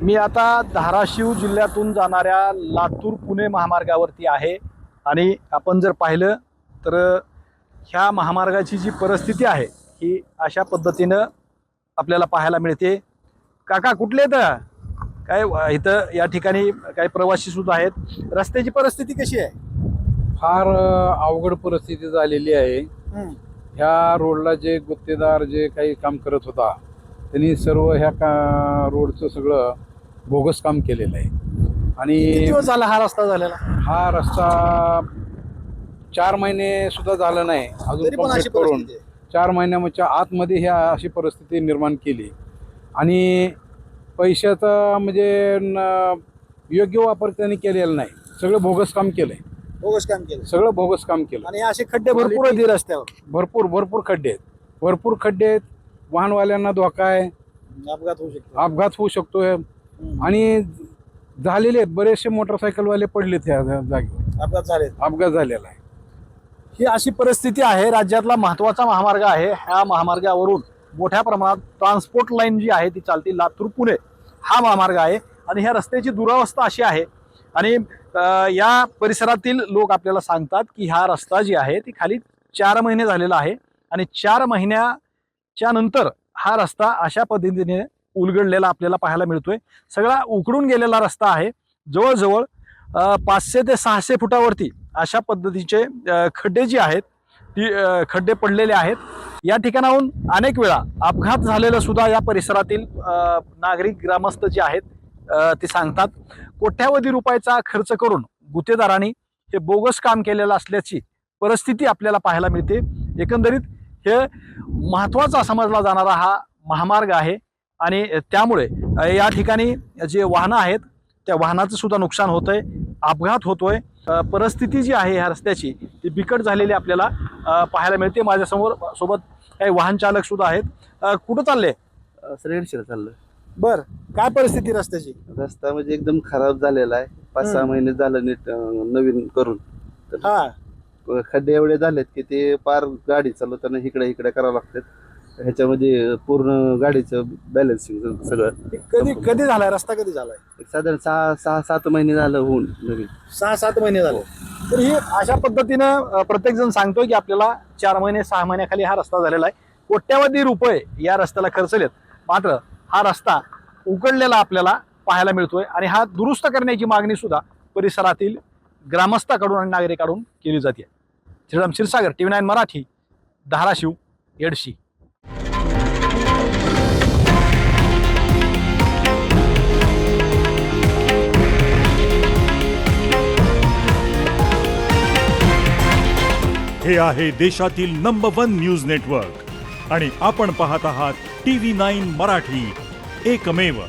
मी आता धाराशिव जिल्ह्यातून जाणाऱ्या लातूर पुणे महामार्गावरती आहे आणि आपण जर पाहिलं तर ह्या महामार्गाची जी परिस्थिती आहे ही अशा पद्धतीनं आपल्याला पाहायला मिळते। काका कुठले आहेत? काय इथं या ठिकाणी काही प्रवासी सुद्धा आहेत। रस्त्याची परिस्थिती कशी आहे? फार अवघड परिस्थिती झालेली आहे। ह्या रोडला जे गुत्तेदार जे काही काम करत होता त्यांनी सर्व ह्या रोडचं सगळं बोगस काम केलेलं आहे आणि किती दिवस झाला हा रस्ता झालेला? हा रस्ता 4 महिने सुद्धा झाला नाही अजून कंप्लीट करून 4 महिन्याच्या आतमध्ये ह्या अशी परिस्थिती निर्माण केली आणि पैशाचा म्हणजे योग्य वापर त्यांनी केलेला नाही। सगळं बोगस काम केलंय, सगळं बोगस काम केलं आणि असे खड्डे भरपूर आहेत रस्त्यावर, भरपूर खड्डे आहेत, भरपूर खड्डे आहेत। वाहनवाल्यांना धोका आहे, अपघात होऊ शकतोय आणि झालेले आहेत बरेचसे मोटरसायकलवाले पडलेत ह्या जागेवर, अपघात झालेला आहे। ही अशी परिस्थिती आहे। राज्यातला महत्त्वाचा महामार्ग आहे। ह्या महामार्गावरून मोठ्या प्रमाणात ट्रान्सपोर्ट लाईन जी आहे ती चालते। लातूर पुणे हा महामार्ग आहे आणि ह्या रस्त्याची दुरावस्था अशी आहे आणि या परिसरातील लोक आपल्याला सांगतात की हा रस्ता जी आहे ती खाली 4 महिने झालेला आहे आणि 4 महिन्याच्या नंतर हा रस्ता अशा पद्धतीने उलगडलेला आपल्याला पाहायला मिळतोय। सगळा उकडून गेलेला रस्ता आहे। जवळजवळ 500 ते 600 फुटावरती अशा पद्धतीचे खड्डे जे आहेत ती खड्डे पडलेले आहेत। या ठिकाणाहून अनेक वेळा अपघात झालेला सुद्धा या परिसरातील नागरिक ग्रामस्थ जे आहेत ते सांगतात। कोट्यावधी रुपयाचा खर्च करून गुत्तेदारांनी हे बोगस काम केलेलं असल्याची परिस्थिती आपल्याला पाहायला मिळते। एकंदरीत हे महत्त्वाचा समजला जाणारा हा महामार्ग आहे आणि त्यामुळे या ठिकाणी जे वाहनं आहेत त्या वाहनाचं सुद्धा नुकसान होतंय, अपघात होतोय। परिस्थिती जी आहे ह्या रस्त्याची ती बिकट झालेली आपल्याला पाहायला मिळते। माझ्यासमोर सोबत काही वाहन चालक सुद्धा आहेत। कुठं चालले? श्रीगणेशला चाललं। बर, काय परिस्थिती रस्त्याची? रस्ता म्हणजे एकदम खराब झालेला आहे। 5-6 महिने झालं नीट नवीन करून, तर खड्डे एवढे झालेत की ते पार गाडी चालवताना इकडे करावं लागतात। ह्याच्यामध्ये पूर्ण गाडीचं बॅलन्सिंग सगळं। कधी झालाय रस्ता? कधी झालाय? एक साधारण 6-7 महिने झालं होऊन नवीन 6-7 महिने झाले। तर ही अशा पद्धतीनं प्रत्येक जण सांगतोय की आपल्याला 4 महिने 6 महिन्याखाली हा रस्ता झालेला आहे। कोट्यावधी रुपये या रस्त्याला खर्चलेत, मात्र हा रस्ता उकडलेला आपल्याला पाहायला मिळतोय आणि हा दुरुस्त करण्याची मागणी सुद्धा परिसरातील ग्रामस्थाकडून आणि नागरिकांकडून केली जाते। श्रीराम क्षीरसागर, TV9 मराठी, धाराशिव, येडशी। हे आहे देशातील नंबर 1 न्यूज नेटवर्क आणि आपण पाहत आहात TV9 मराठी, एकमेव।